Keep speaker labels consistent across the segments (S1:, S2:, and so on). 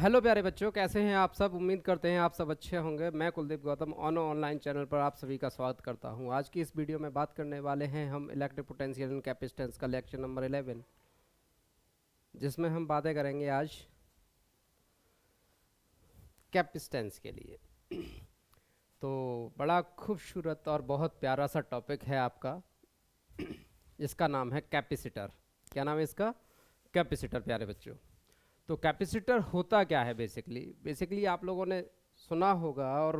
S1: Hello प्यारे बच्चों, कैसे हैं आप सब। उम्मीद करते हैं आप सब अच्छे होंगे। मैं कुलदीप गौतम ऑनलाइन चैनल पर आप सभी का स्वागत करता हूं। आज की इस वीडियो में बात करने वाले हैं हम इलेक्ट्रिक पोटेंशियल एंड कैपेसिटेंस का लेक्चर नंबर 11, जिसमें हम बातें करेंगे आज कैपेसिटेंस के लिए। तो बड़ा खूबसूरत और बहुत प्यारा सा टॉपिक है आपका, जिसका नाम है कैपेसिटर। क्या नाम है इसका? कैपेसिटर। प्यारे बच्चों, तो कैपेसिटर होता क्या है? बेसिकली आप लोगों ने सुना होगा और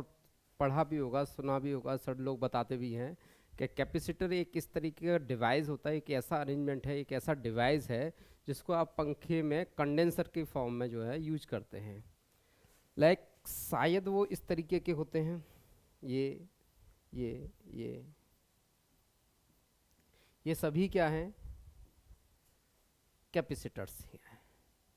S1: पढ़ा भी होगा, सुना भी होगा, सब लोग बताते भी हैं कि कैपेसिटर एक इस तरीके का डिवाइस होता है, एक ऐसा अरेंजमेंट है, एक ऐसा डिवाइस है जिसको आप पंखे में कंडेंसर के फॉर्म में जो है यूज करते हैं। लाइक शायद वो इस तरीके के होते हैं, ये ये ये ये सभी क्या हैं? कैपेसिटर्स ही हैं।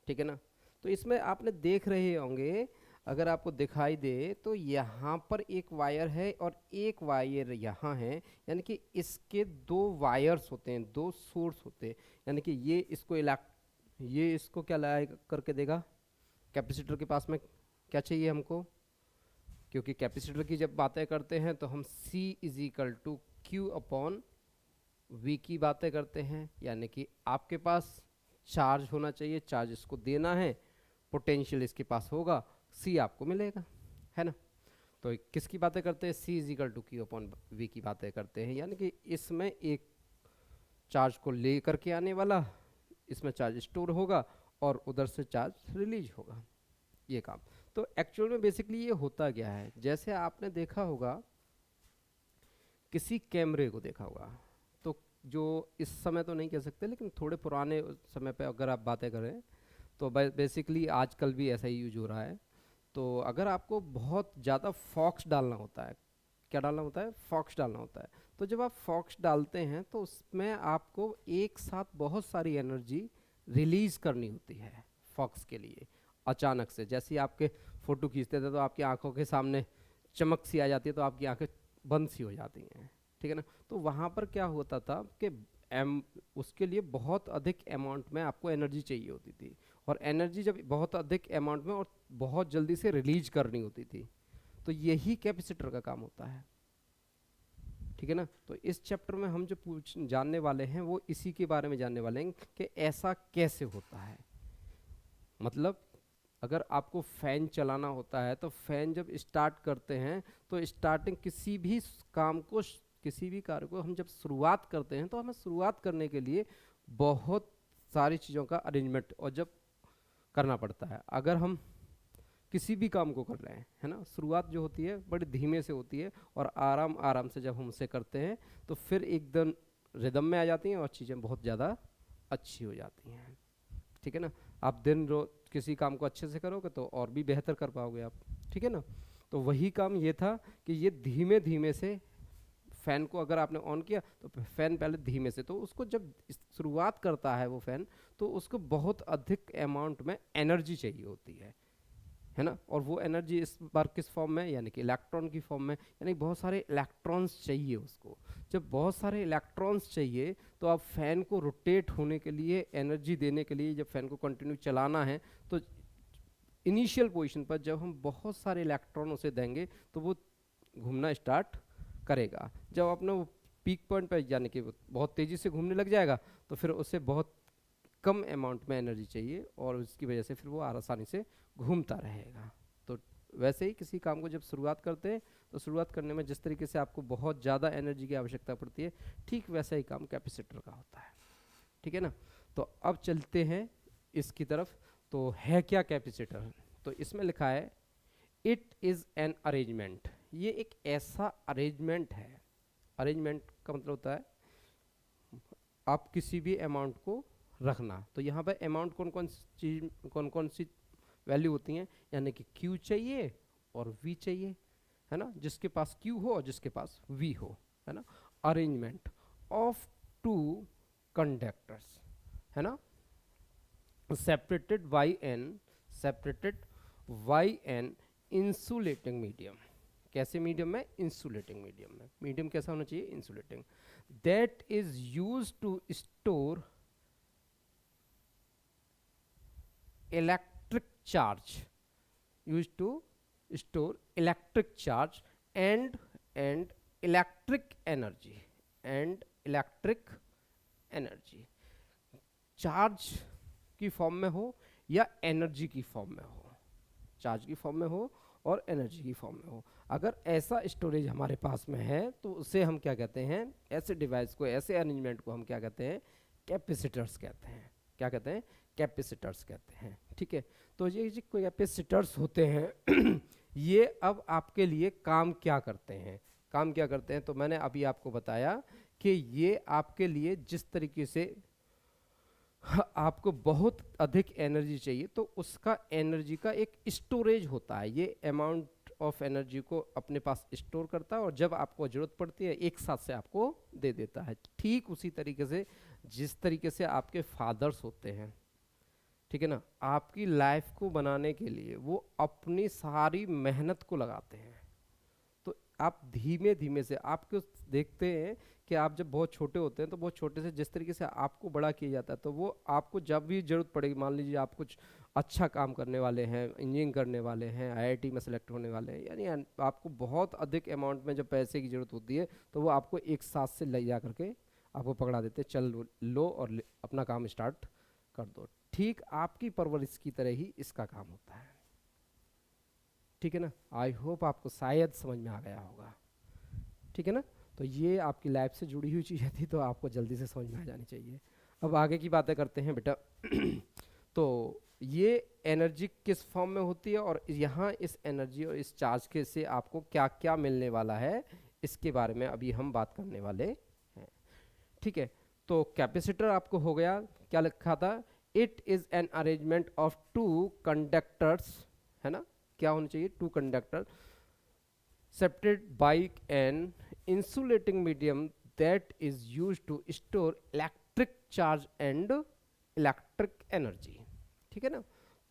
S1: ठीक है ना? तो इसमें आपने देख रहे होंगे, अगर आपको दिखाई दे तो यहाँ पर एक वायर है और एक वायर यहाँ है, यानी कि इसके दो वायर्स होते हैं, दो सोर्स होते हैं। यानी कि ये इसको क्या लाया करके देगा? कैपेसिटर के पास में क्या चाहिए हमको? क्योंकि कैपेसिटर की जब बातें करते हैं तो हम C is equal to Q upon V की बातें करते हैं। यानी कि आपके पास चार्ज होना चाहिए, चार्ज इसको देना है, पोटेंशियल इसके पास होगा, C आपको मिलेगा, है ना? तो किसकी बातें करते हैं? C is equal to Q upon V की बातें करते हैं। यानी कि इसमें एक चार्ज को ले करके आने वाला, इसमें चार्ज स्टोर होगा और उधर से चार्ज रिलीज होगा, ये काम। तो एक्चुअल में बेसिकली ये होता क्या है? जैसे आपने देखा होगा, किसी कैमरे को देखा होगा, तो जो इस समय तो नहीं कह सकते, लेकिन थोड़े पुराने समय पे अगर आप बातें करें तो बेसिकली आजकल भी ऐसा ही यूज हो रहा है। तो अगर आपको बहुत ज़्यादा फॉक्स डालना होता है, क्या डालना होता है? फॉक्स डालना होता है। तो जब आप फॉक्स डालते हैं तो उसमें आपको एक साथ बहुत सारी एनर्जी रिलीज करनी होती है फॉक्स के लिए। अचानक से जैसे ही आपके फ़ोटो खींचते थे तो आपकी आंखों के सामने चमक सी आ जाती है, तो आपकी आंखें बंद सी हो जाती हैं। ठीक है ना? तो वहाँ पर क्या होता था कि एम उसके लिए बहुत अधिक अमाउंट में आपको एनर्जी चाहिए होती थी, और एनर्जी जब बहुत अधिक अमाउंट में और बहुत जल्दी से रिलीज करनी होती थी, तो यही कैपेसिटर का काम होता है। ठीक है ना? तो इस चैप्टर में हम जो पूछ जानने वाले हैं वो इसी के बारे में जानने वाले हैं कि ऐसा कैसे होता है। मतलब अगर आपको फैन चलाना होता है तो फैन जब स्टार्ट करते हैं तो स्टार्टिंग किसी भी कार्य को हम जब शुरुआत करते हैं तो हमें शुरुआत करने के लिए बहुत सारी चीज़ों का अरेंजमेंट और जब करना पड़ता है। अगर हम किसी भी काम को कर रहे हैं, है ना, शुरुआत जो होती है बड़ी धीमे से होती है, और आराम आराम से जब हम उसे करते हैं तो फिर एकदम रिदम में आ जाती हैं और चीज़ें बहुत ज़्यादा अच्छी हो जाती हैं। ठीक है ना? आप दिन रोज किसी काम को अच्छे से करोगे तो और भी बेहतर कर पाओगे आप। ठीक है ना? तो वही काम ये था कि ये धीमे धीमे से फैन को अगर आपने ऑन किया तो फैन पहले धीमे से, तो उसको जब शुरुआत करता है वो फैन, तो उसको बहुत अधिक अमाउंट में एनर्जी चाहिए होती है ना? और वो एनर्जी इस बार किस फॉर्म में? यानी कि इलेक्ट्रॉन की फॉर्म में। यानी बहुत सारे इलेक्ट्रॉन्स चाहिए उसको। जब बहुत सारे इलेक्ट्रॉन्स चाहिए तो आप फैन को रोटेट होने के लिए, एनर्जी देने के लिए, जब फैन को कंटिन्यू चलाना है तो इनिशियल पोजीशन पर जब हम बहुत सारे इलेक्ट्रॉन उसे देंगे तो वो घूमना स्टार्ट करेगा। जब अपना वो पीक पॉइंट पर यानी कि बहुत तेज़ी से घूमने लग जाएगा तो फिर उसे बहुत कम अमाउंट में एनर्जी चाहिए, और उसकी वजह से फिर वो आसानी से घूमता रहेगा। तो वैसे ही किसी काम को जब शुरुआत करते हैं तो शुरुआत करने में जिस तरीके से आपको बहुत ज़्यादा एनर्जी की आवश्यकता पड़ती है, ठीक वैसा ही काम कैपेसिटर का होता है। ठीक है ना? तो अब चलते हैं इसकी तरफ। तो है क्या कैपेसिटर? तो इसमें लिखा है इट इज़ एन अरेंजमेंट। ये एक ऐसा अरेंजमेंट है। अरेंजमेंट का मतलब होता है आप किसी भी अमाउंट को रखना। तो यहाँ पर अमाउंट कौन कौन सी वैल्यू होती हैं? यानी कि Q चाहिए और V चाहिए, है ना? जिसके पास Q हो और जिसके पास V हो, है ना? अरेंजमेंट ऑफ टू कंडक्टर्स, है ना, separated by an insulating medium. कैसे मीडियम में? इंसुलेटिंग मीडियम में। मीडियम कैसा होना चाहिए? Insulating. That is use to store electric charge use to store electric charge and and electric energy and electric energy, charge की form में हो या एनर्जी की फॉर्म में हो, चार्ज की फॉर्म में हो और एनर्जी की फॉर्म में हो। अगर ऐसा स्टोरेज हमारे पास में है तो उसे हम क्या कहते हैं, ऐसे डिवाइस को, ऐसे अरेंजमेंट को हम क्या कहते हैं, कैपेसिटर्स कहते हैं। क्या कहते हैं, कैपेसिटर्स कहते हैं। ठीक है, तो ये जो कैपेसिटर्स होते हैं ये अब आपके लिए काम क्या करते हैं, काम क्या करते हैं, तो मैंने अभी आपको बताया कि ये आपके लिए जिस तरीके से आपको बहुत अधिक एनर्जी चाहिए तो उसका एनर्जी का एक स्टोरेज होता है, ये अमाउंट ऑफ एनर्जी को अपने पास स्टोर करता है और जब आपको ज़रूरत पड़ती है एक साथ से आपको दे देता है। ठीक उसी तरीके से जिस तरीके से आपके फादर्स होते हैं, ठीक है ना, आपकी लाइफ को बनाने के लिए वो अपनी सारी मेहनत को लगाते हैं। तो आप धीमे धीमे से, आपको देखते हैं कि आप जब बहुत छोटे होते हैं तो बहुत छोटे से जिस तरीके से आपको बड़ा किया जाता है तो वो आपको जब भी ज़रूरत पड़ेगी, मान लीजिए आप कुछ अच्छा काम करने वाले हैं, इंजीनियरिंग करने वाले हैं, आईआईटी में सेलेक्ट होने वाले हैं, यानी आपको बहुत अधिक अमाउंट में जब पैसे की ज़रूरत होती है तो वो आपको एक साथ से ले जा करके आपको पकड़ा देते, चल लो और अपना काम स्टार्ट कर दो। ठीक आपकी परवरिश की तरह ही इसका काम होता है। ठीक है ना, आई होप आपको शायद समझ में आ गया होगा। ठीक है ना, तो ये आपकी लाइफ से जुड़ी हुई चीज़ें थी तो आपको जल्दी से समझ में आ जानी चाहिए। अब आगे की बातें करते हैं बेटा। तो ये एनर्जी किस फॉर्म में होती है और यहाँ इस एनर्जी और इस चार्ज के से आपको क्या क्या मिलने वाला है इसके बारे में अभी हम बात करने वाले हैं। ठीक है, तो कैपेसिटर आपको हो गया, क्या लिखा था, it is an arrangement of two conductors, है ना, क्या होना चाहिए, two conductor separated by an insulating medium that is used to store electric charge and electric energy। ठीक है ना,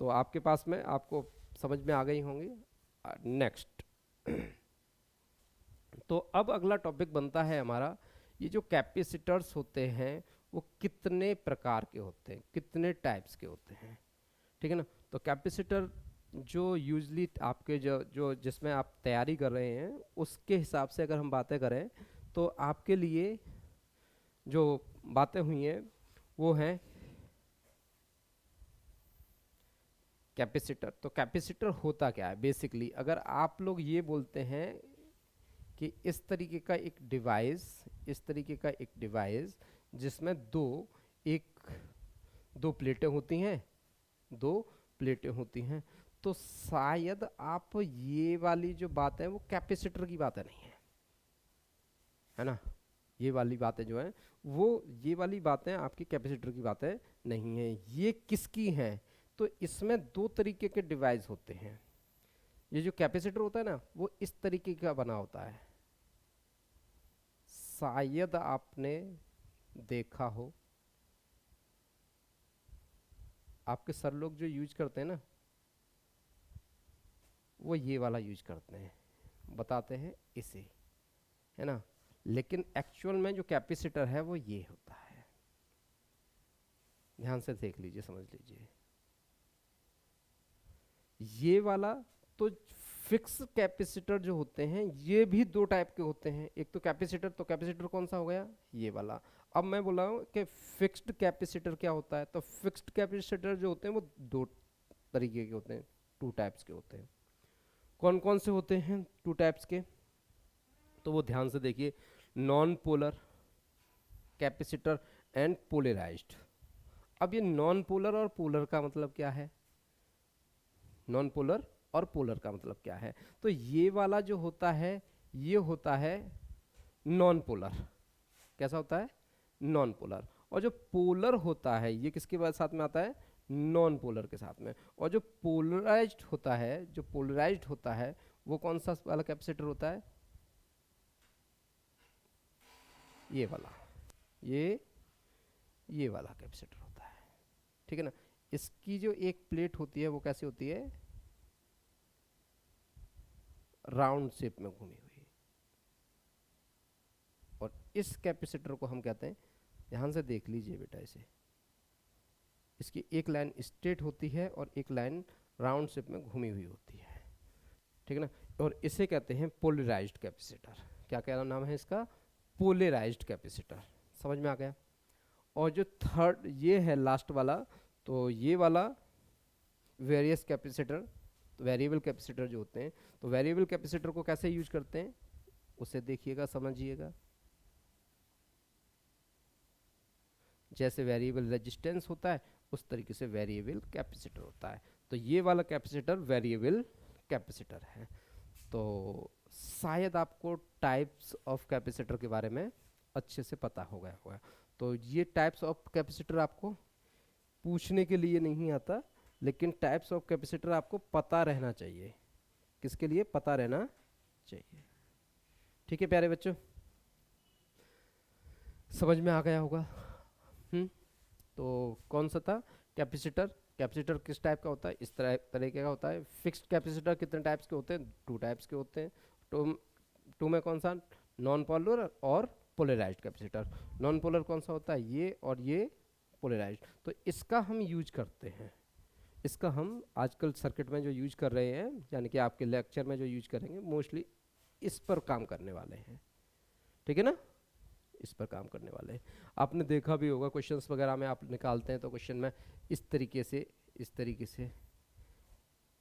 S1: तो आपके पास में आपको समझ में आ गई होंगी। नेक्स्ट तो अब अगला टॉपिक बनता है हमारा, ये जो कैपेसिटर्स होते हैं वो कितने प्रकार के होते हैं, कितने टाइप्स के होते हैं। ठीक है ना, तो कैपेसिटर जो यूजली आपके जो जो जिसमें आप तैयारी कर रहे हैं उसके हिसाब से अगर हम बातें करें तो आपके लिए जो बातें हुई हैं वो हैं कैपेसिटर। तो कैपेसिटर होता क्या है बेसिकली, अगर आप लोग ये बोलते हैं कि इस तरीके का एक डिवाइस, इस तरीके का एक डिवाइस जिसमें दो प्लेटें होती हैं, दो प्लेटें होती हैं, तो शायद आप ये वाली जो बात है वो कैपेसिटर की बातें नहीं है ना, ये वाली बातें जो है वो, ये वाली बातें आपकी कैपेसिटर की बातें नहीं है। ये किसकी हैं, तो इसमें दो तरीके के डिवाइस होते हैं। ये जो कैपेसिटर होता है ना वो इस तरीके का बना होता है, शायद आपने देखा हो, आपके सर लोग जो यूज करते हैं ना वो ये वाला यूज करते हैं, बताते हैं इसे, है ना, लेकिन एक्चुअल में जो कैपेसिटर है वो ये होता है। ध्यान से देख लीजिए, समझ लीजिए, ये वाला तो फिक्स कैपेसिटर जो होते हैं ये भी दो टाइप के होते हैं। एक तो कैपेसिटर कौन सा हो गया, ये वाला। अब मैं बोल रहा हूँ कि फिक्स्ड कैपेसिटर क्या होता है, तो फिक्स्ड कैपेसिटर जो होते हैं वो दो तरीके के होते हैं, टू टाइप्स के होते हैं। कौन कौन से होते हैं टू टाइप्स के, तो वो ध्यान से देखिए, non polar capacitor and polarized. अब ये नॉन पोलर और पोलर का मतलब क्या है, नॉन पोलर और पोलर का मतलब क्या है, तो ये वाला जो होता है ये होता है नॉन पोलर। कैसा होता है, नॉन पोलर। और जो पोलर होता है ये किसके साथ में आता है, नॉन पोलर के साथ में। और जो पोलराइज्ड होता है, जो पोलराइज्ड होता है वो कौन सा वाला कैपेसिटर होता है, ये वाला, ये वाला कैपेसिटर होता है। ठीक है ना, इसकी जो एक प्लेट होती है वो कैसी होती है, राउंड शेप में घूमी हुई। और इस कैपेसिटर को हम कहते हैं, ध्यान से देख लीजिए बेटा इसे, इसकी एक लाइन स्ट्रेट होती है और एक लाइन राउंड शेप में घूमी हुई होती है। ठीक है ना। और इसे कहते हैं पोलराइज्ड कैपेसिटर। क्या क्या नाम है इसका? Polarized capacitor. समझ में आ गया। और जो थर्ड ये है लास्ट वाला, तो ये वाला वेरियस कैपेसिटर, तो वेरिएबल कैपेसिटर जो होते हैं, तो वेरिएबल कैपेसिटर को कैसे यूज करते हैं उसे देखिएगा, समझिएगा। जैसे वेरिएबल रेजिस्टेंस होता है उस तरीके से वेरिएबल कैपेसिटर होता है। तो ये वाला कैपेसिटर वेरिएबल कैपेसिटर है। तो शायद आपको टाइप्स ऑफ कैपेसिटर के बारे में अच्छे से पता हो गया होगा। तो ये टाइप्स ऑफ कैपेसिटर आपको पूछने के लिए नहीं आता, लेकिन टाइप्स ऑफ कैपेसिटर आपको पता रहना चाहिए। किसके लिए पता रहना चाहिए? ठीक है प्यारे बच्चों, समझ में आ गया होगा। तो कौन सा था कैपेसिटर? कैपेसिटर किस टाइप का होता है? इस तरीके का होता है। फिक्स्ड कैपेसिटर कितने टाइप्स के होते हैं? 2 टाइप्स के होते हैं। टू में कौन सा? नॉन पोलर और पोलराइज्ड कैपेसिटर। नॉन पोलर कौन सा होता है? ये, और ये पोलराइज्ड। तो इसका हम यूज करते हैं, इसका हम आजकल सर्किट में जो यूज कर रहे हैं, यानी कि आपके लेक्चर में जो यूज करेंगे, मोस्टली इस पर काम करने वाले हैं। ठीक है ना, इस पर काम करने वाले हैं। आपने देखा भी होगा क्वेश्चंस वगैरह में आप निकालते हैं तो क्वेश्चन में इस तरीके से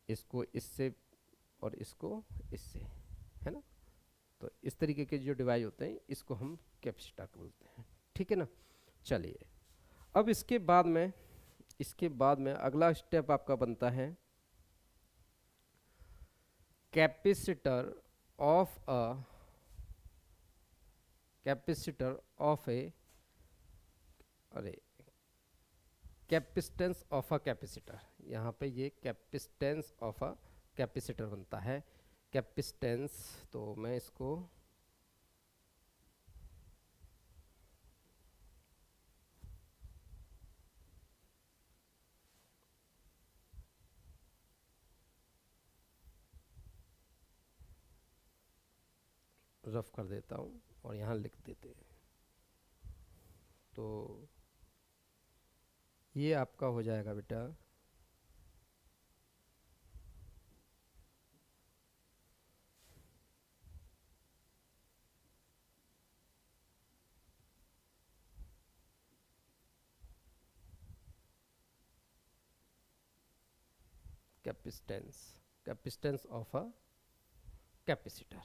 S1: इसको इससे और इसको इससे, है ना। तो इस तरीके के जो डिवाइस होते हैं इसको हम कैपेसिटर बोलते हैं। ठीक है ना। चलिए, अब इसके बाद में अगला स्टेप आपका बनता है capacitor of A capacitance of a capacitor. यहाँ पे ये कैपेसिटेंस ऑफ अ कैपेसिटर बनता है। कैपेसिटेंस, तो मैं इसको रफ कर देता हूँ और यहाँ लिख देते हैं। तो ये आपका हो जाएगा बेटा कैपेसिटेंस ऑफ अ कैपेसिटर।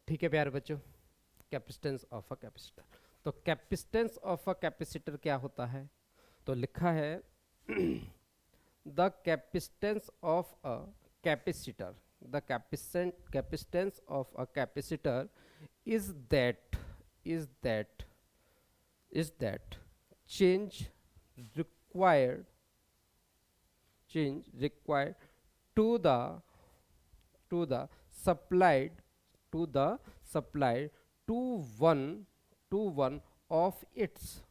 S1: ठीक है प्यारे बच्चों, कैपेसिटेंस ऑफ अ कैपेसिटर। तो कैपेसिटेंस ऑफ अ कैपेसिटर क्या होता है? तो लिखा है the capacitance of a capacitor, the capacitance of a capacitor is that change required to the supplied to one of its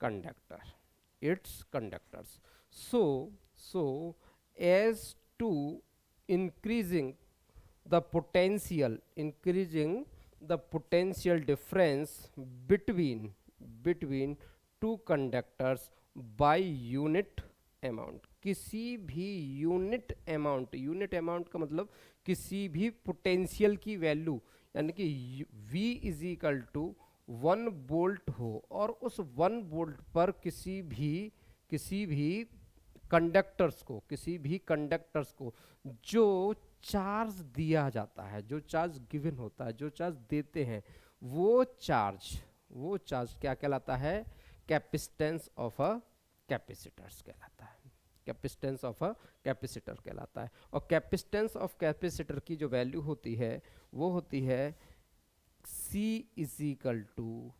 S1: conductors, so as to increasing the potential difference between two conductors by unit amount. किसी भी unit amount का मतलब किसी भी potential की value, यानी कि V is equal to 1 volt हो और उस 1 वोल्ट पर किसी भी कंडक्टर्स को जो चार्ज दिया जाता है, जो चार्ज गिवन होता है, जो चार्ज देते हैं, वो चार्ज क्या कहलाता है? कैपेसिटेंस ऑफ अ कैपेसिटर्स कहलाता है। कैपेसिटेंस ऑफ अ कैपेसिटर कहलाता है। और कैपेसिटेंस ऑफ कैपेसिटर की जो वैल्यू होती है वो होती है C is equal to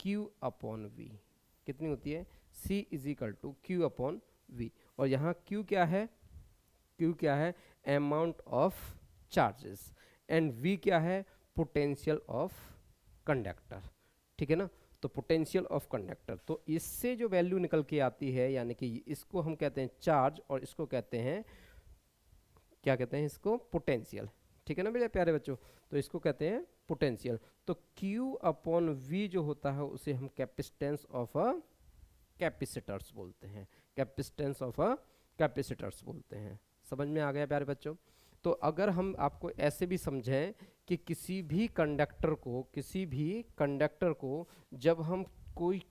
S1: Q upon V। कितनी होती है? C is equal to Q upon V। और यहाँ Q क्या है? Amount of charges, and V क्या है? Potential of conductor. ठीक है ना। तो पोटेंशियल ऑफ कंडक्टर, तो इससे जो वैल्यू निकल के आती है, यानी कि इसको हम कहते हैं चार्ज और इसको कहते हैं, क्या कहते हैं इसको? पोटेंशियल। ठीक है ना मेरे प्यारे बच्चों, तो इसको कहते हैं पोटेंशियल। तो Q अपॉन V जो होता है उसे हम कैपेसिटेंस ऑफ अ कैपेसिटर्स बोलते हैं, कैपेसिटेंस ऑफ अ कैपेसिटर्स बोलते हैं। समझ में आ गया प्यारे बच्चों? तो अगर हम आपको ऐसे भी समझें कि किसी भी कंडक्टर को जब हम कोई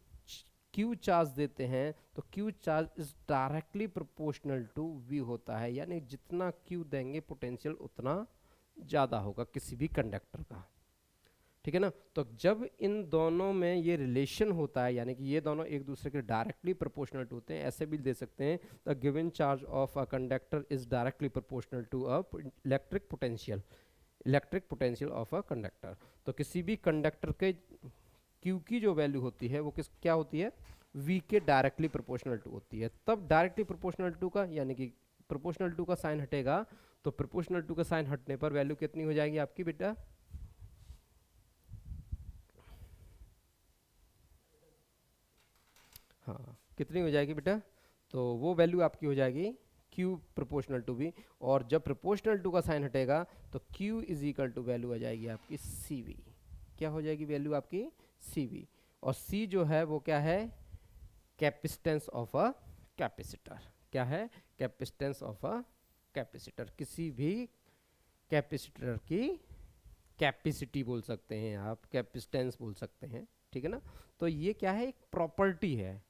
S1: क्यू चार्ज देते हैं तो Q charge is directly proportional to V होता है, यानी जितना क्यू देंगे पोटेंशियल उतना ज़्यादा होगा किसी भी कंडक्टर का, ठीक है ना। तो जब इन दोनों में ये रिलेशन होता है, यानी कि ये दोनों एक दूसरे के डायरेक्टली प्रोपोर्शनल होते हैं, ऐसे भी दे सकते हैं the given charge of a conductor is directly proportional to a electric potential of a conductor. तो किसी भी कंडक्टर के Q की जो वैल्यू होती है वो क्या होती है, V के डायरेक्टली प्रोपोर्शनल टू होती है। तब डायरेक्टली प्रोपोर्शनल टू का यानी कि प्रोपोर्शनल टू का साइन हटेगा, तो प्रोपोर्शनल टू का साइन हटने पर वैल्यू कितनी हो जाएगी आपकी बेटा, हाँ कितनी हो जाएगी बेटा, तो वो वैल्यू आपकी हो जाएगी Q प्रोपोर्शनल टू V, और जब प्रोपोर्शनल टू का साइन हटेगा तो Q is equal to value आ जाएगी आपकी CV। क्या हो जाएगी वैल्यू आपकी CV, और C जो है वो क्या है, कैपेसिटेंस ऑफ अ कैपेसिटर। क्या है, कैपेसिटेंस ऑफ अ कैपेसिटर। किसी भी कैपेसिटर की कैपेसिटी बोल सकते हैं आप, कैपेसिटेंस बोल सकते हैं, ठीक है ना। तो ये क्या है, एक प्रॉपर्टी है।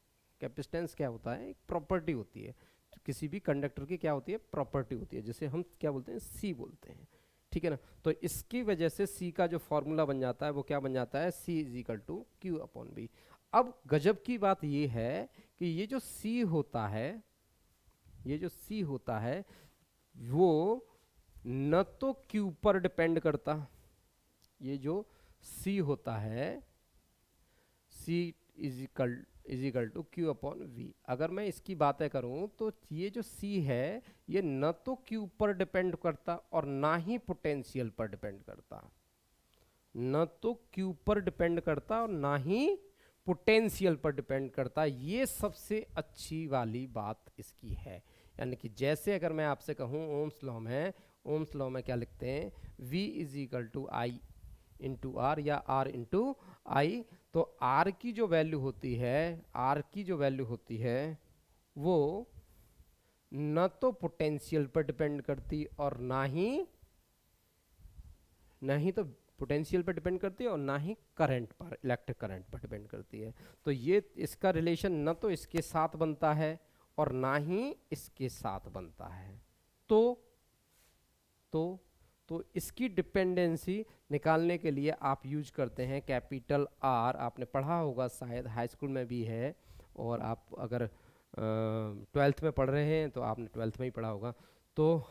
S1: कैपेसिटेंस क्या होता है, एक प्रॉपर्टी होती है, तो किसी भी कंडक्टर की क्या होती है, प्रॉपर्टी होती है, जिसे हम क्या बोलते हैं, सी बोलते हैं, ठीक है ना। तो इसकी वजह से सी का जो फॉर्मूला बन जाता है वो क्या बन जाता है, C is equal to Q upon B. अब गजब की बात ये है कि ये जो सी होता है, ये जो सी होता है वो न तो क्यू पर डिपेंड करता, ये जो C होता है, C is equal to Q upon V. अगर मैं इसकी बातें करूं तो ये जो C है ये न तो Q पर डिपेंड करता और ना ही पोटेंशियल पर डिपेंड करता, न तो Q पर डिपेंड करता और ना ही पोटेंशियल पर डिपेंड करता। ये सबसे अच्छी वाली बात इसकी है। यानी कि जैसे अगर मैं आपसे कहूं ओम्स लॉ में, ओम्स लॉ में क्या लिखते हैं, V is equal to I into R या आर इंटू आई। तो आर की जो वैल्यू होती है, आर की जो वैल्यू होती है वो न तो पोटेंशियल पर डिपेंड करती और ना ही तो पोटेंशियल पर डिपेंड करती है और ना ही करंट पर, इलेक्ट्रिक करंट पर डिपेंड करती है। तो ये इसका रिलेशन न तो इसके साथ बनता है और ना ही इसके साथ बनता है। तो तो इसकी डिपेंडेंसी निकालने के लिए आप यूज करते हैं कैपिटल आर। आपने पढ़ा होगा शायद, हाई स्कूल में भी है, और आप अगर ट्वेल्थ में पढ़ रहे हैं तो आपने ट्वेल्थ में ही पढ़ा होगा। तो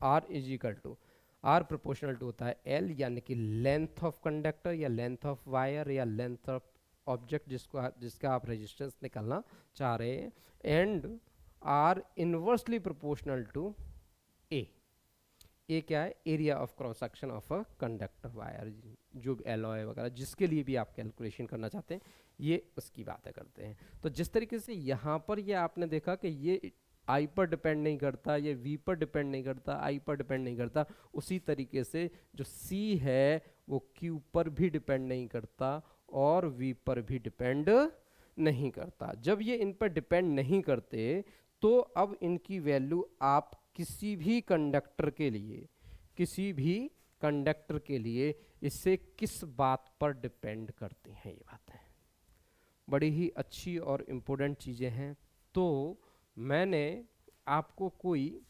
S1: R is equal to, R proportional to होता है एल, यानी कि लेंथ ऑफ कंडक्टर या लेंथ ऑफ वायर या लेंथ ऑफ ऑब्जेक्ट जिसका आप रेजिस्टेंस निकालना चाह रहे हैं, and R inversely proportional to A क्या है, area of cross section of a conductor wire, जो एलॉय वगैरह जिसके लिए भी आप कैलकुलेशन करना चाहते हैं, ये उसकी बातें करते हैं। तो जिस तरीके से यहाँ पर ये आपने देखा कि ये आई पर डिपेंड नहीं करता, ये वी पर डिपेंड नहीं करता, आई पर डिपेंड नहीं करता, उसी तरीके से जो सी है वो क्यू पर भी डिपेंड नहीं करता और वी पर भी डिपेंड नहीं करता। जब ये इन पर डिपेंड नहीं करते तो अब इनकी वैल्यू आप किसी भी कंडक्टर के लिए इससे किस बात पर डिपेंड करते हैं, ये बात है। बड़ी ही अच्छी और इम्पोर्टेंट चीज़ें हैं। तो मैंने आपको कोई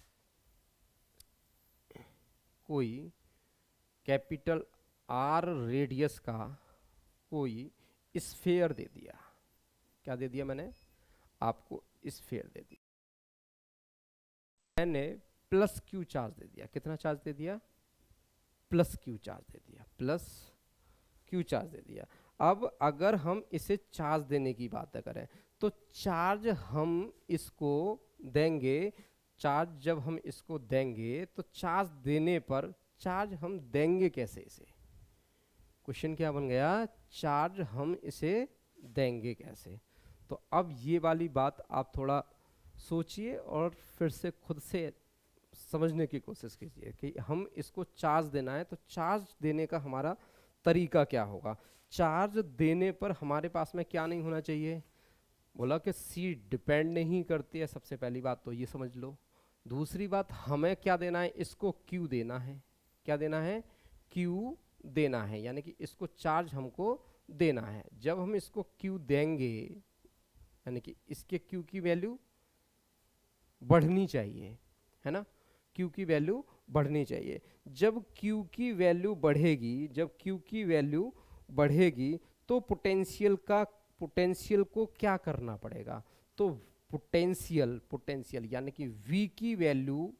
S1: कैपिटल आर रेडियस का कोई स्फीयर दे दिया। क्या दे दिया मैंने आपको, स्फीयर दे दिया। मैंने प्लस क्यू चार्ज दे दिया। कितना चार्ज दे दिया, प्लस क्यू चार्ज दे दिया, प्लस क्यू चार्ज दे दिया। अब अगर हम इसे चार्ज देने की बात करें तो चार्ज हम इसको देंगे, चार्ज जब हम इसको देंगे तो चार्ज देने पर चार्ज हम देंगे कैसे इसे, क्वेश्चन क्या बन गया, चार्ज हम इसे देंगे कैसे। तो अब ये वाली बात आप थोड़ा सोचिए और फिर से खुद से समझने की कोशिश कीजिए कि हम इसको चार्ज देना है तो चार्ज देने का हमारा तरीका क्या होगा। चार्ज देने पर हमारे पास में क्या नहीं होना चाहिए, बोला कि सी डिपेंड नहीं करती है, सबसे पहली बात तो ये समझ लो। दूसरी बात, हमें क्या देना है, इसको क्यू देना है। क्या देना है, क्यू देना है, यानी कि इसको चार्ज हमको देना है। जब हम इसको क्यू देंगे, यानी कि इसके क्यू की वैल्यू बढ़नी चाहिए, है ना, क्यू की वैल्यू बढ़नी चाहिए। जब क्यू की वैल्यू बढ़ेगी, जब क्यू की वैल्यू बढ़ेगी तो पोटेंशियल को क्या करना पड़ेगा, तो पोटेंशियल यानी कि V की वैल्यू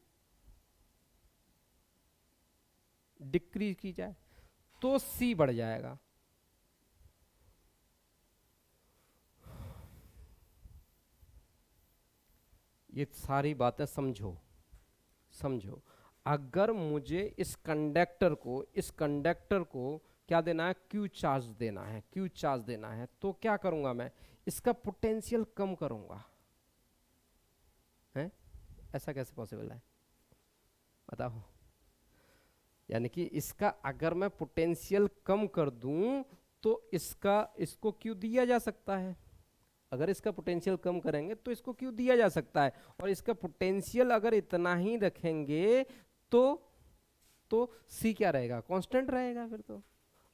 S1: डिक्रीज की जाए तो C बढ़ जाएगा। ये सारी बातें समझो, समझो। अगर मुझे इस कंडक्टर को क्या देना है, क्यू चार्ज देना है, क्यू चार्ज देना है, तो क्या करूंगा मैं, इसका पोटेंशियल कम करूंगा, है, ऐसा कैसे पॉसिबल है बताओ। यानी कि इसका अगर मैं पोटेंशियल कम कर दूं तो इसको क्यू दिया जा सकता है। अगर इसका पोटेंशियल कम करेंगे तो इसको क्यू दिया जा सकता है, और इसका पोटेंशियल अगर इतना ही रखेंगे तो सी क्या रहेगा, कांस्टेंट रहेगा फिर तो।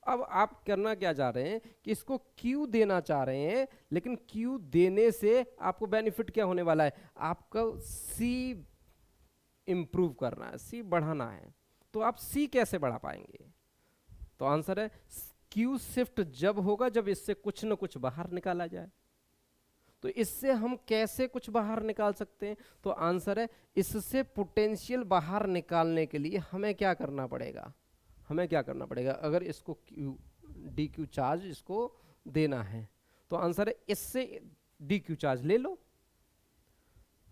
S1: अब आप करना क्या चाह रहे हैं कि इसको क्यू देना चाह रहे हैं, लेकिन क्यू देने से आपको बेनिफिट क्या होने वाला है, आपका सी इंप्रूव करना है, सी बढ़ाना है। तो आप सी कैसे बढ़ा पाएंगे, तो आंसर है क्यू शिफ्ट जब होगा जब इससे कुछ न कुछ बाहर निकाला जाए। तो इससे हम कैसे कुछ बाहर निकाल सकते हैं, तो आंसर है इससे पोटेंशियल बाहर निकालने के लिए हमें क्या करना पड़ेगा, हमें क्या करना पड़ेगा, अगर इसको क्यू डी क्यू चार्ज इसको देना है तो आंसर है इससे डी क्यू चार्ज ले लो,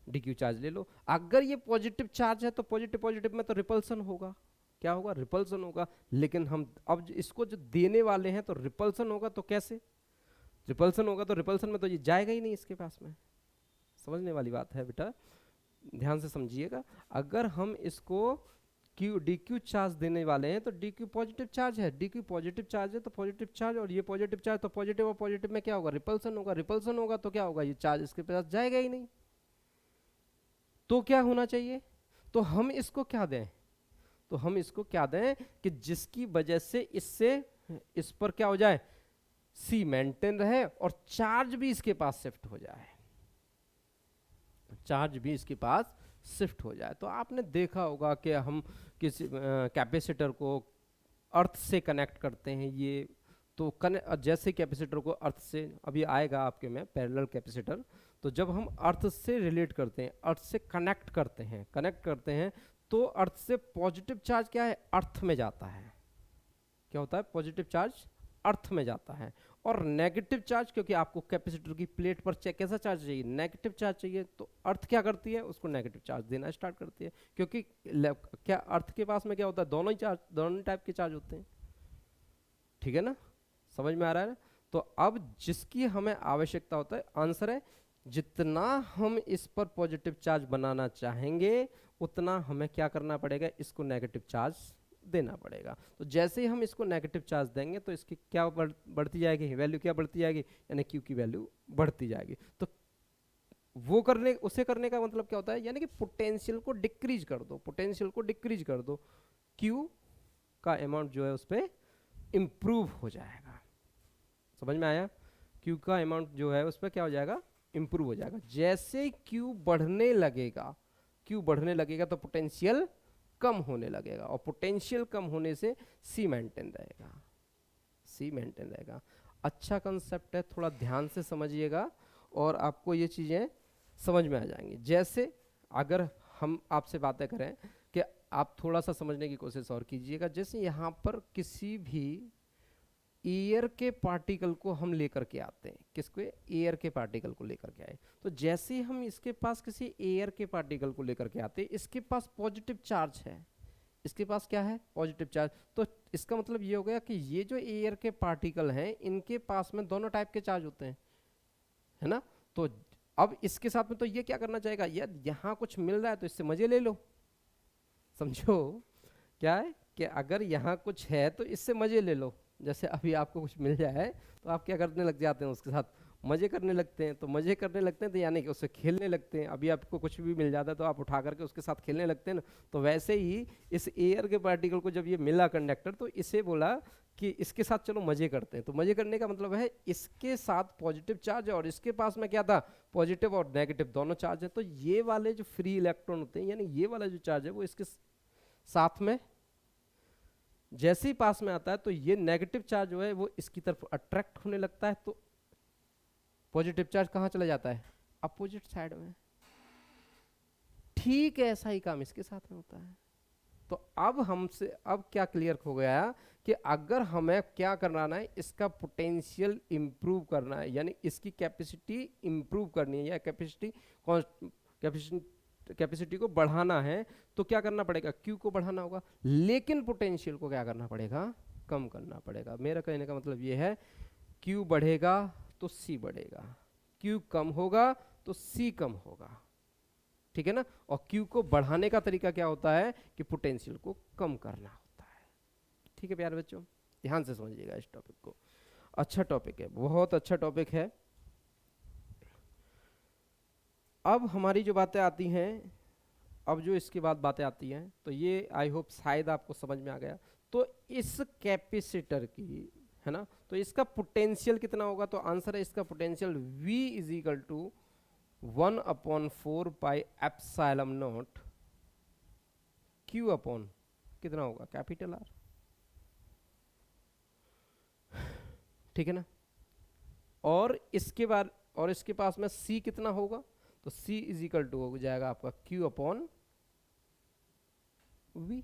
S1: डी क्यू चार्ज ले लो। अगर ये पॉजिटिव चार्ज है तो पॉजिटिव पॉजिटिव में तो रिपल्सन होगा, क्या होगा, रिपल्सन होगा। लेकिन हम अब इसको जो देने वाले हैं तो रिपल्सन होगा, तो कैसे रिपल्सन होगा, तो रिपल्सन में तो ये जाएगा ही नहीं इसके पास में। समझने वाली बात है बेटा, ध्यान से समझिएगा। अगर हम इसको क्यू डी क्यू चार्ज देने वाले हैं तो डी क्यू पॉजिटिव चार्ज है, डी क्यू पॉजिटिव चार्ज है तो पॉजिटिव चार्ज, और ये पॉजिटिव चार्ज तो पॉजिटिव और पॉजिटिव में क्या होगा, रिपल्सन होगा, रिपल्सन होगा तो क्या होगा, ये चार्ज इसके पास जाएगा ही नहीं। तो क्या होना चाहिए, तो हम इसको क्या दें, तो हम इसको क्या दें कि जिसकी वजह से इससे इस पर क्या हो जाए, सी मेंटेन रहे और चार्ज भी इसके पास शिफ्ट हो जाए, चार्ज भी इसके पास शिफ्ट हो जाए। तो आपने देखा होगा कि हम किसी कैपेसिटर को अर्थ से कनेक्ट करते हैं, ये तो जैसे कैपेसिटर को अर्थ से, अभी आएगा आपके में पैरेलल कैपेसिटर, तो जब हम अर्थ से रिलेट करते हैं, अर्थ से कनेक्ट करते हैं तो अर्थ से पॉजिटिव चार्ज क्या है, अर्थ में जाता है, क्या होता है, पॉजिटिव चार्ज अर्थ में जाता है। और नेगेटिव चार्ज, क्योंकि आपको कैपेसिटर की प्लेट पर कैसा चार्ज चाहिए, नेगेटिव चार्ज चाहिए, तो अर्थ क्या करती है, उसको नेगेटिव चार्ज देना स्टार्ट करती है। क्योंकि क्या अर्थ के पास में क्या होता है, दोनों ही चार्ज, दोनों टाइप के चार्ज होते हैं, ठीक है ना, समझ में आ रहा है ना। तो अब जिसकी हमें आवश्यकता होता है, आंसर है जितना हम इस पर पॉजिटिव चार्ज बनाना चाहेंगे उतना हमें क्या करना पड़ेगा, इसको नेगेटिव चार्ज देना पड़ेगा। तो जैसे ही हम इसको नेगेटिव चार्ज देंगे तो इसकी क्या बढ़ती जाएगी, वैल्यू क्या बढ़ती जाएगी, यानी क्यू की वैल्यू बढ़ती जाएगी। तो वो उसे करने का मतलब क्या होता है, यानी कि पोटेंशियल को डिक्रीज कर दो, पोटेंशियल को डिक्रीज कर दो, क्यू का अमाउंट जो है उस पर इंप्रूव हो जाएगा। समझ में आया, क्यू का अमाउंट जो है उस पर क्या हो जाएगा, इंप्रूव हो जाएगा। जैसे क्यू बढ़ने लगेगा, क्यू बढ़ने लगेगा तो पोटेंशियल कम होने लगेगा, और पोटेंशियल कम होने से सी मेंटेन रहेगा, सी मेंटेन रहेगा। अच्छा कंसेप्ट है, थोड़ा ध्यान से समझिएगा और आपको ये चीज़ें समझ में आ जाएंगी। जैसे अगर हम आपसे बातें करें कि आप थोड़ा सा समझने की कोशिश और कीजिएगा, जैसे यहाँ पर किसी भी एयर के पार्टिकल को हम लेकर के आते हैं, किसको, एयर के पार्टिकल को लेकर के आए, तो जैसे ही हम इसके पास किसी एयर के पार्टिकल को लेकर के आते हैं, इसके पास पॉजिटिव चार्ज है, इसके पास क्या है, पॉजिटिव चार्ज। तो इसका मतलब ये हो गया कि ये जो एयर के पार्टिकल हैं इनके पास में दोनों टाइप के चार्ज होते हैं, है ना। तो अब इसके साथ में तो ये क्या करना चाहेगा, यार यहाँ कुछ मिल रहा है तो इससे मजे ले लो, समझो क्या है कि अगर यहाँ कुछ है तो इससे मजे ले लो, जैसे अभी आपको कुछ मिल जाए तो आप क्या करने लग जाते हैं, उसके साथ मजे करने लगते हैं। तो मजे करने लगते हैं तो यानी कि उससे खेलने लगते हैं। अभी आपको कुछ भी मिल जाता है तो आप उठा करके उसके साथ खेलने लगते हैं ना। तो वैसे ही इस एयर के पार्टिकल को जब ये मिला कंडक्टर, तो इसे बोला कि इसके साथ चलो मजे करते हैं। तो मजे करने का मतलब है इसके साथ पॉजिटिव चार्ज है और इसके पास में क्या था, पॉजिटिव और नेगेटिव दोनों चार्ज है। तो ये वाले जो फ्री इलेक्ट्रॉन होते हैं, यानी ये वाला जो चार्ज है वो इसके साथ में जैसे ही पास में आता है तो ये नेगेटिव चार्ज जो है वो इसकी तरफ अट्रैक्ट होने लगता है। तो पॉजिटिव चार्ज कहाँ चला जाता है, अपोजिट साइड में। ठीक है, ऐसा ही काम इसके साथ में होता है। तो अब हमसे अब क्या क्लियर हो गया कि अगर हमें क्या करना है, इसका पोटेंशियल इंप्रूव करना है, यानी इसकी कैपेसिटी इंप्रूव करनी है या कैपेसिटी को बढ़ाना है, तो क्या करना पड़ेगा, क्यू को बढ़ाना होगा। लेकिन पोटेंशियल को क्या करना पड़ेगा, कम करना पड़ेगा। मेरा कहने का मतलब ये है, क्यू बढ़ेगा तो सी बढ़ेगा, क्यू कम होगा तो सी कम होगा, ठीक है ना। और क्यू को बढ़ाने का तरीका क्या होता है कि पोटेंशियल को कम करना होता है। ठीक है प्यारे बच्चों, ध्यान से समझिएगा इस टॉपिक को। अच्छा टॉपिक है, बहुत अच्छा टॉपिक है। अब हमारी जो बातें आती हैं, अब जो इसके बाद बातें आती हैं, तो ये आई होप शायद आपको समझ में आ गया। तो इस कैपेसिटर की, है ना, तो इसका पोटेंशियल कितना होगा, तो आंसर है इसका potential V is equal to 1/4 pi epsilon not Q upon कितना होगा, कैपिटल R, ठीक है ना। और इसके बाद और इसके पास में C कितना होगा, तो C इज इक्वल टू हो जाएगा आपका Q अपॉन V।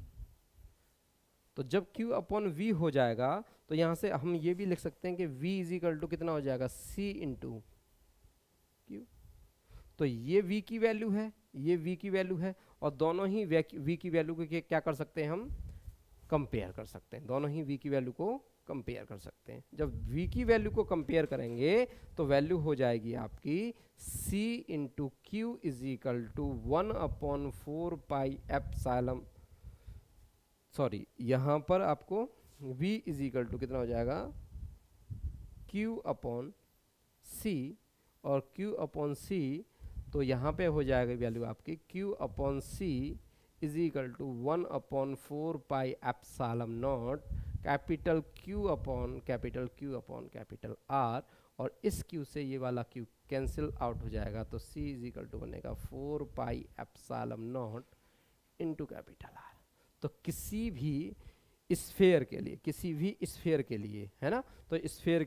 S1: तो जब Q अपॉन V हो जाएगा तो यहां से हम ये भी लिख सकते हैं कि V इज इक्वल टू कितना हो जाएगा, C इंटू Q। तो ये V की वैल्यू है, ये V की वैल्यू है, और दोनों ही V की वैल्यू को क्या कर सकते हैं, हम कंपेयर कर सकते हैं। दोनों ही V की वैल्यू को कंपेयर कर सकते हैं। जब V की वैल्यू को कंपेयर करेंगे तो वैल्यू हो जाएगी आपकी C into Q is equal to 1/4 pi epsilon, sorry यहाँ पर आपको V इज इक्वल टू कितना हो जाएगा, Q अपॉन C, और Q अपॉन C, तो यहाँ पे हो जाएगा वैल्यू आपकी Q upon C is equal to 1/4 pi epsilon not capital Q upon capital R, और इस Q से ये वाला Q कैंसिल आउट हो जाएगा। तो C इज इक्वल टू बनेगा 4 pi epsilon not into capital R। तो किसी भी स्फेयर के लिए, है ना, तो स्फेयर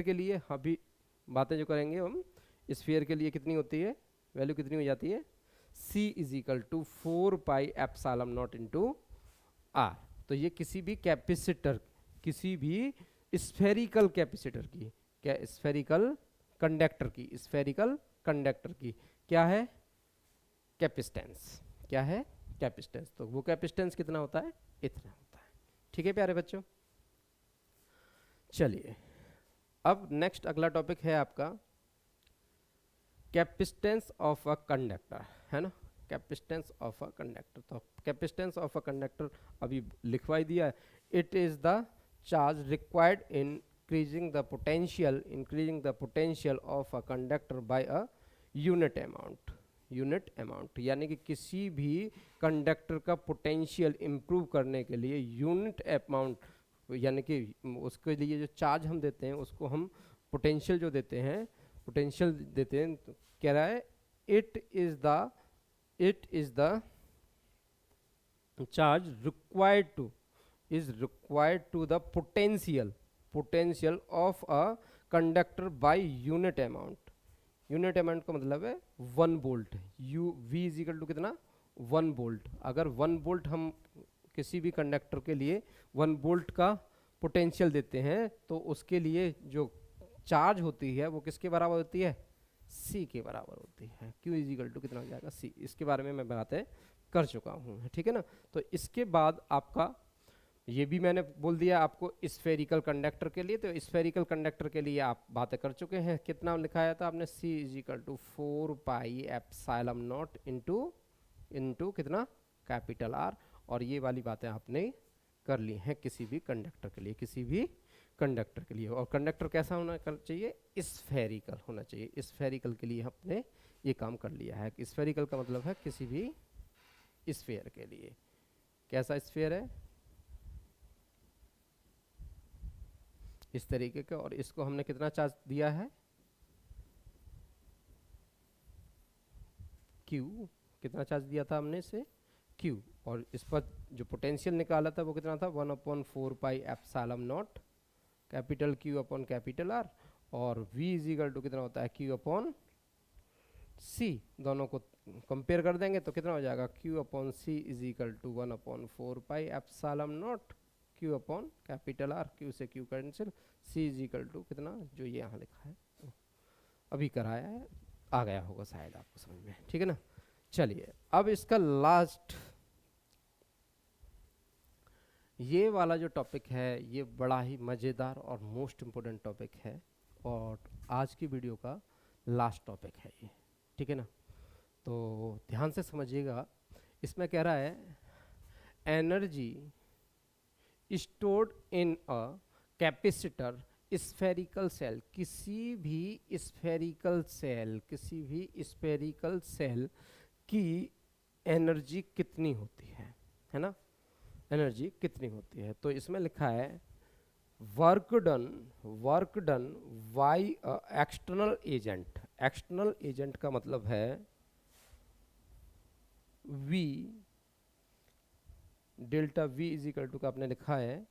S1: के लिए अभी बातें जो करेंगे हम, स्फेयर के लिए कितनी होती है, वैल्यू कितनी हो जाती है, C is equal to 4 pi epsilon not into R। तो ये किसी भी स्फेरिकल कैपेसिटर की, क्या स्फेरिकल कंडक्टर की क्या है, कैपेसिटेंस, क्या है, कैपेसिटेंस। तो वो कैपेसिटेंस कितना होता है, इतना होता है। ठीक है प्यारे बच्चों, चलिए अब नेक्स्ट अगला टॉपिक है आपका कैपेसिटेंस ऑफ अ कंडक्टर, है ना, कैपेसिटेंस ऑफ अ कंडक्टर। तो कैपेसिटेंस ऑफ अ कंडक्टर अभी लिखवाई दिया है, it is the charge required in increasing the potential of a conductor by a unit amount, यानी कि किसी भी कंडक्टर का पोटेंशियल इंप्रूव करने के लिए यूनिट अमाउंट, यानी कि उसके लिए जो चार्ज हम देते हैं उसको हम पोटेंशियल देते हैं, तो कह रहा है it is the charge required to the potential of a conductor by unit amount का मतलब है 1 volt. V is equal to कितना, 1 वोल्ट। अगर 1 वोल्ट हम किसी भी कंडक्टर के लिए 1 वोल्ट का पोटेंशियल देते हैं तो उसके लिए जो चार्ज होती है वो किसके बराबर होती है, C के बराबर होती है। Q इज इक्वल टू कितना हो जाएगा, C। इसके बारे में मैं बातें कर चुका हूँ, ठीक है ना। तो इसके बाद आपका ये भी मैंने बोल दिया आपको स्फेरिकल कंडक्टर के लिए। तो स्फेरिकल कंडक्टर के लिए आप बातें कर चुके हैं, कितना लिखाया था आपने, C is equal to 4 pi epsilon not into कितना, कैपिटल R। और ये वाली बातें आपने कर ली हैं किसी भी कंडक्टर के लिए, किसी भी कंडक्टर के लिए। और कंडक्टर कैसा होना चाहिए? स्फेरिकल होना चाहिए। स्फेरिकल के लिए हमने ये काम कर लिया है। स्फेरिकल का मतलब है किसी भी स्फेयर के लिए। कैसा स्फेयर है? इस तरीके का। और इसको हमने कितना चार्ज दिया है? Q। कितना चार्ज दिया था हमने इसे? Q। और इस पर जो पोटेंशियल निकाला था वो कितना था? 1/4 pi epsilon not capital Q upon capital R। और V इज इक्वल टू कितना होता है? Q upon C। दोनों को कंपेयर कर देंगे तो कितना हो जाएगा? Q upon C is equal to 1/4 pi epsilon not Q upon capital R। Q से Q cancel, C is equal to कितना, जो ये यहाँ लिखा है अभी कराया है, आ गया होगा शायद आपको समझ में, ठीक है ना। चलिए अब इसका लास्ट ये वाला जो टॉपिक है ये बड़ा ही मज़ेदार और मोस्ट इम्पोर्टेंट टॉपिक है, और आज की वीडियो का लास्ट टॉपिक है ये, ठीक है ना। तो ध्यान से समझिएगा। इसमें कह रहा है energy stored in a capacitor spherical shell. किसी भी स्फेरिकल सेल की एनर्जी कितनी होती है ना, एनर्जी कितनी होती है। तो इसमें लिखा है work done by external agent. External agent का मतलब है V, delta V is equal to का आपने लिखा है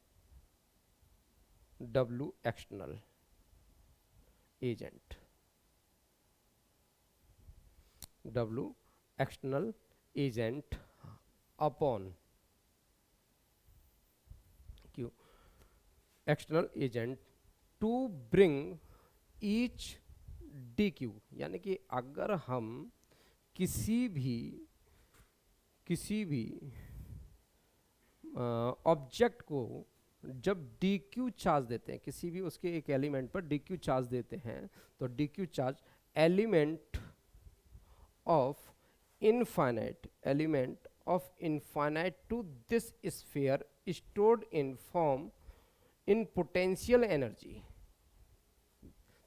S1: W external agent, W external agent upon Q external agent to bring each DQ। यानी कि अगर हम किसी भी ऑब्जेक्ट को जब DQ चार्ज देते हैं, किसी भी उसके एक एलिमेंट पर DQ चार्ज देते हैं, तो DQ charge element of infinite to this sphere stored in form in potential energy.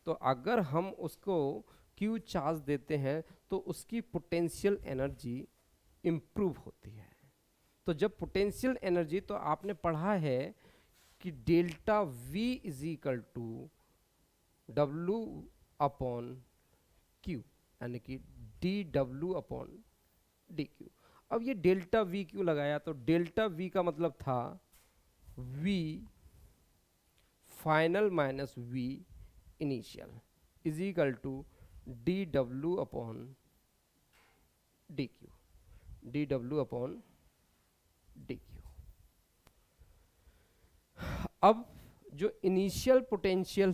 S1: तो अगर हम उसको Q चार्ज देते हैं तो उसकी पोटेंशियल एनर्जी इम्प्रूव होती है। तो जब पोटेंशियल एनर्जी, तो आपने पढ़ा है कि delta V is equal to W upon Q, यानी कि dW अपॉन dQ। अब ये डेल्टा V क्यों लगाया? तो डेल्टा V का मतलब था V final minus V initial is equal to dW upon dQ, dW upon dQ। अब जो इनिशियल पोटेंशियल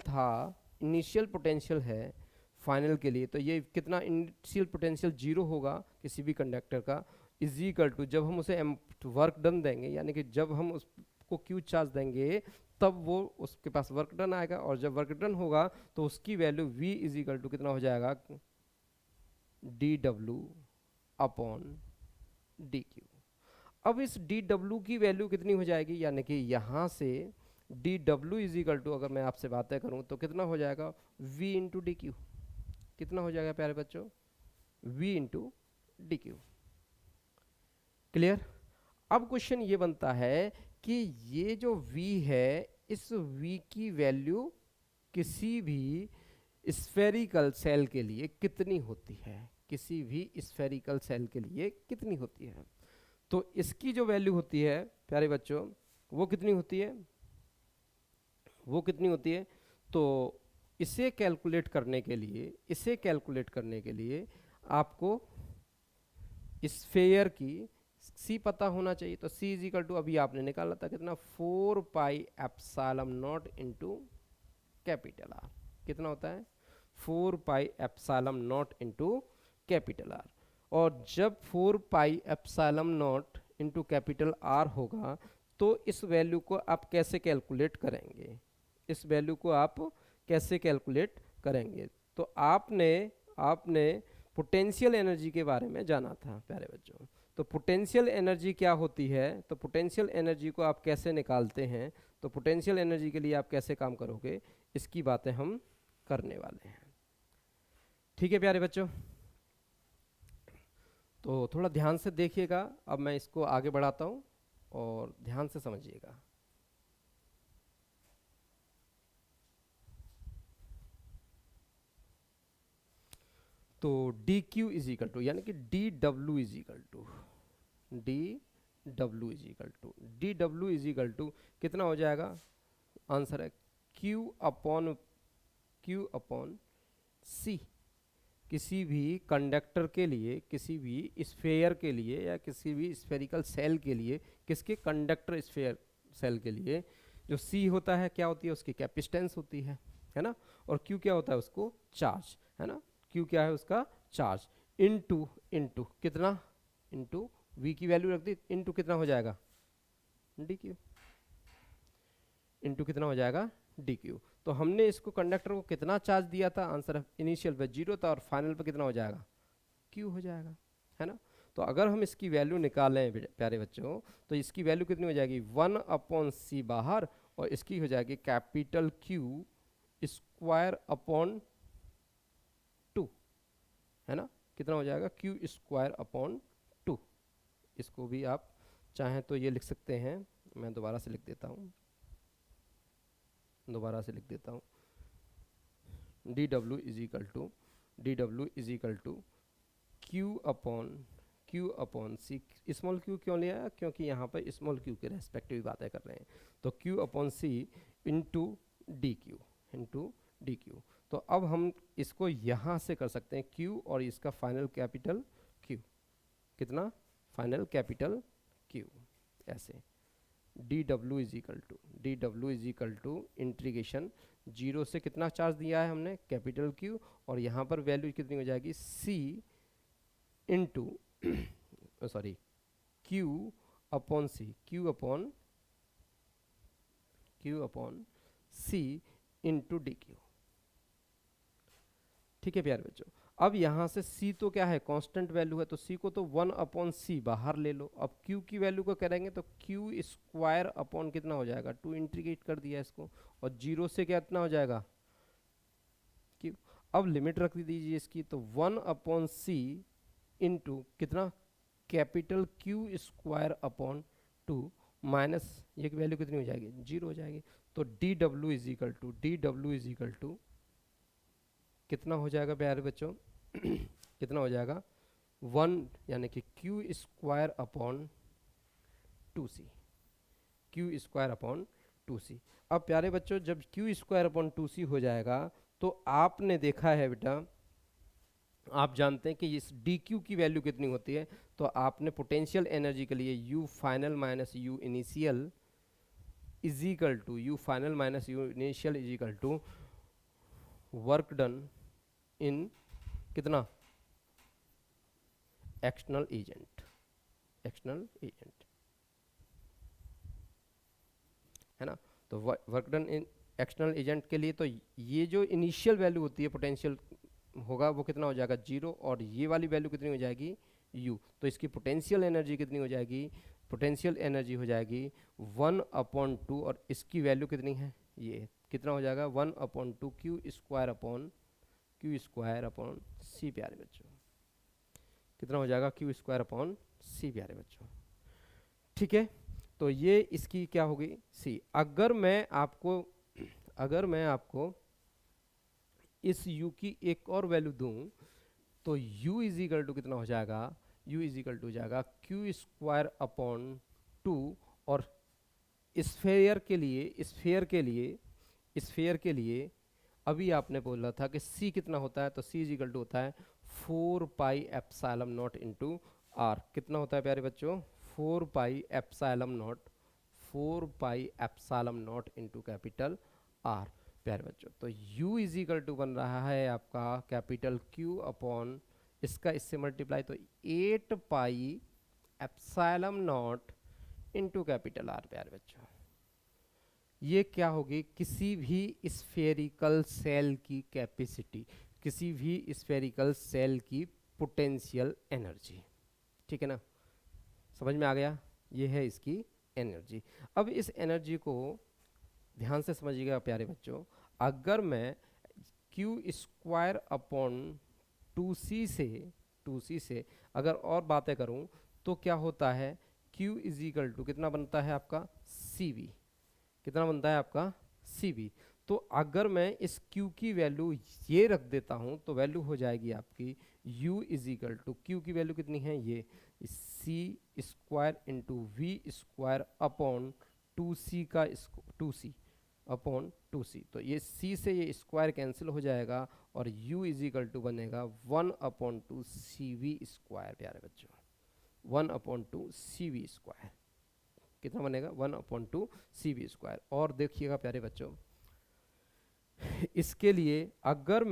S1: है फाइनल के लिए, तो ये कितना इनिशियल पोटेंशियल 0 होगा किसी भी कंडक्टर का, इज इक्वल टू जब हम उसे वर्क डन देंगे, यानी कि जब हम उसको Q चार्ज देंगे तब वो उसके पास वर्क डन आएगा, और जब वर्क डन होगा तो उसकी value V is equal to कितना हो जाएगा? dW upon dQ। अब इस dW की वैल्यू कितनी हो जाएगी? यानी कि यहाँ से dW इज इक्वल टू, अगर मैं आपसे बातें करूँ तो कितना हो जाएगा? V into DQ। कितना हो जाएगा प्यारे बच्चों? V into DQ। क्लियर? अब क्वेश्चन ये बनता है कि ये जो V है, इस V की वैल्यू किसी भी स्फेरिकल सेल के लिए कितनी होती है? किसी भी स्फेरिकल सेल के लिए कितनी होती है? तो इसकी जो वैल्यू होती है प्यारे बच्चों, वो कितनी होती है? तो इसे कैलकुलेट करने के लिए आपको स्फेयर की C पता होना चाहिए। तो C इज इक्वल टू, अभी आपने निकाला था कितना? 4 pi epsilon not into capital R। कितना होता है? 4 pi epsilon not into capital R। और जब 4 pi epsilon not into capital R होगा तो इस वैल्यू को आप कैसे कैलकुलेट करेंगे? तो आपने पोटेंशियल एनर्जी के बारे में जाना था प्यारे बच्चों। तो पोटेंशियल एनर्जी क्या होती है? तो पोटेंशियल एनर्जी को आप कैसे निकालते हैं? तो पोटेंशियल एनर्जी के लिए आप कैसे काम करोगे, इसकी बातें हम करने वाले हैं। ठीक है प्यारे बच्चों, तो थोड़ा ध्यान से देखिएगा। अब मैं इसको आगे बढ़ाता हूँ और ध्यान से समझिएगा। तो d Q is equal to, यानी कि d W is equal to, d W is equal to कितना हो जाएगा, आंसर है क्यू अपॉन सी। किसी भी कंडक्टर के लिए, किसी भी स्फेयर के लिए या किसी भी स्फेरिकल सेल के लिए, किसके, कंडक्टर स्फेयर सेल के लिए जो सी होता है क्या होती है, उसकी कैपेसिटेंस होती है ना, और क्यू क्या होता है, उसको चार्ज, है ना, क्यू क्या है, उसका चार्ज, इनटू इनटू कितना, इनटू वी की वैल्यू रख दी, इनटू कितना हो जाएगा, डी क्यू, इनटू कितना हो जाएगा, डी क्यू। तो हमने इसको कंडक्टर को कितना चार्ज दिया था, आंसर इनिशियल पे 0 था और फाइनल पे कितना हो जाएगा, क्यू हो जाएगा, है ना। तो अगर हम इसकी वैल्यू निकालें प्यारे बच्चों, तो इसकी वैल्यू कितनी हो जाएगी, 1/c बाहर, और इसकी हो जाएगी कैपिटल क्यू स्क्वायर अपॉन 2, है ना, कितना हो जाएगा, क्यू स्क्वायर अपॉन 2। इसको भी आप चाहें तो ये लिख सकते हैं, मैं दोबारा से लिख देता हूँ, d W is equal to Q upon C. Small Q क्यों लिया है, क्योंकि यहाँ पर स्मॉल क्यू के रेस्पेक्टिव बातें कर रहे हैं, तो क्यू अपॉन सी इंटू डी क्यू। तो अब हम इसको यहाँ से कर सकते हैं क्यू और इसका फाइनल कैपिटल क्यू, कितना, फाइनल कैपिटल क्यू, ऐसे d W is equal to integration 0 से कितना चार्ज दिया है हमने, कैपिटल क्यू, और यहाँ पर वैल्यू कितनी हो जाएगी, सी इंटू सॉरी क्यू अपॉन सी, क्यू अपॉन सी इंटू डी क्यू। ठीक है प्यारे बच्चों, अब यहाँ से c तो क्या है, कांस्टेंट वैल्यू है, तो c को तो 1/c बाहर ले लो। अब q की वैल्यू को करेंगे तो क्यू स्क्वायर अपॉन कितना हो जाएगा, 2 इंटीग्रेट कर दिया इसको, और 0 से क्या इतना हो जाएगा q। अब लिमिट रख दीजिए इसकी, तो 1/c इंटू कितना, capital Q square upon 2 minus ये वैल्यू कितनी हो जाएगी, 0 हो जाएगी। तो d W is equal to कितना हो जाएगा प्यारे बच्चों कितना हो जाएगा, 1 यानी कि क्यू स्क्वायर अपॉन 2c, अब प्यारे बच्चों जब क्यू स्क्वायर अपॉन 2c हो जाएगा, तो आपने देखा है बेटा, आप जानते हैं कि इस डी क्यू की वैल्यू कितनी होती है, तो आपने पोटेंशियल एनर्जी के लिए U final minus U initial is equal to work done in कितना, एक्सटर्नल एजेंट, है ना। तो work done in external agent के लिए तो ये जो इनिशियल वैल्यू होती है पोटेंशियल होगा वो कितना हो जाएगा, 0, और ये वाली वैल्यू कितनी हो जाएगी, u। तो इसकी पोटेंशियल एनर्जी कितनी हो जाएगी, पोटेंशियल एनर्जी हो जाएगी 1/2, और इसकी वैल्यू कितनी है, ये कितना हो जाएगा, 1/2 क्यू स्क्वायर अपॉन सी। प्यारे बच्चों कितना हो जाएगा, क्यू स्क्वायर अपॉन सी प्यारे बच्चों। ठीक है, तो ये इसकी क्या होगी, सी। अगर मैं आपको इस u की एक और वैल्यू दूं, तो u इज इक्वल टू कितना हो जाएगा, u इज इक्वल टू हो जाएगा क्यू स्क्वायर अपॉन 2, और स्फेयर के लिए अभी आपने बोला था कि c कितना होता है, तो c इज इक्वल टू होता है 4 pi epsilon not into R. कितना होता है प्यारे बच्चों, 4 pi epsilon not into capital R प्यारे बच्चों। तो u इज इक्वल टू बन रहा है आपका कैपिटल Q अपॉन इसका इससे मल्टीप्लाई, तो 8 पाई epsilon not into capital R प्यारे बच्चों। ये क्या होगी, किसी भी स्फेरिकल सेल की कैपेसिटी, किसी भी स्फेरिकल सेल की पोटेंशियल एनर्जी। ठीक है ना, समझ में आ गया, ये है इसकी एनर्जी। अब इस एनर्जी को ध्यान से समझिएगा प्यारे बच्चों, अगर मैं क्यू स्क्वायर अपॉन 2c से अगर और बातें करूं तो क्या होता है, q इज इक्वल टू कितना बनता है आपका cv, कितना बनता है आपका cv। तो अगर मैं इस q की वैल्यू ये रख देता हूं तो वैल्यू हो जाएगी आपकी u is equal to, q की वैल्यू कितनी है ये c square into V square upon 2c का 2c अपॉन 2c। तो ये c से ये स्क्वायर कैंसिल हो जाएगा और u इज इक्वल टू बनेगा 1/2 cv स्क्वायर प्यारे बच्चों, 1/2 cv स्क्वायर। कितना बनेगा 1/2 cv स्क्वायर। और देखिएगा प्यारे बच्चों, इसके लिए अगर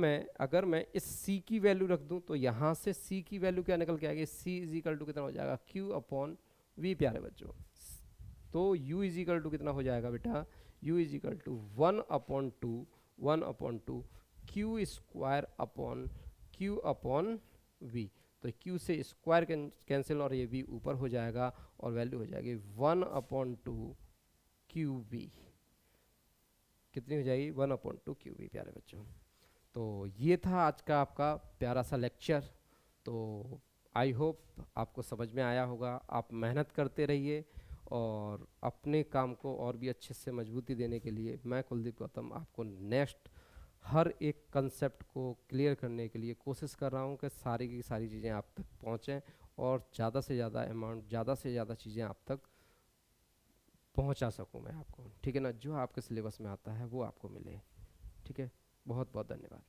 S1: मैं इस c की वैल्यू रख दूं तो यहाँ से c की वैल्यू क्या निकल के आएगी, c इज इक्वल टू कितना हो जाएगा q अपॉन v प्यारे बच्चों। तो u इज इक्वल टू कितना हो जाएगा बेटा, u is equal to 1/2 q square upon q upon v। तो q से स्क्वायर कैंसिल और ये v ऊपर हो जाएगा और वैल्यू हो जाएगी 1/2 qv। कितनी हो जाएगी 1/2 qv प्यारे बच्चों। तो ये था आज का आपका प्यारा सा लेक्चर। तो आई होप आपको समझ में आया होगा। आप मेहनत करते रहिए और अपने काम को और भी अच्छे से मजबूती देने के लिए मैं कुलदीप गौतम आपको नेक्स्ट हर एक कंसेप्ट को क्लियर करने के लिए कोशिश कर रहा हूँ कि सारी की सारी चीज़ें आप तक पहुँचें और ज़्यादा से ज़्यादा अमाउंट, ज़्यादा से ज़्यादा चीज़ें आप तक पहुंचा सकूं मैं आपको, ठीक है ना। जो आपके सिलेबस में आता है वो आपको मिले, ठीक है। बहुत बहुत धन्यवाद।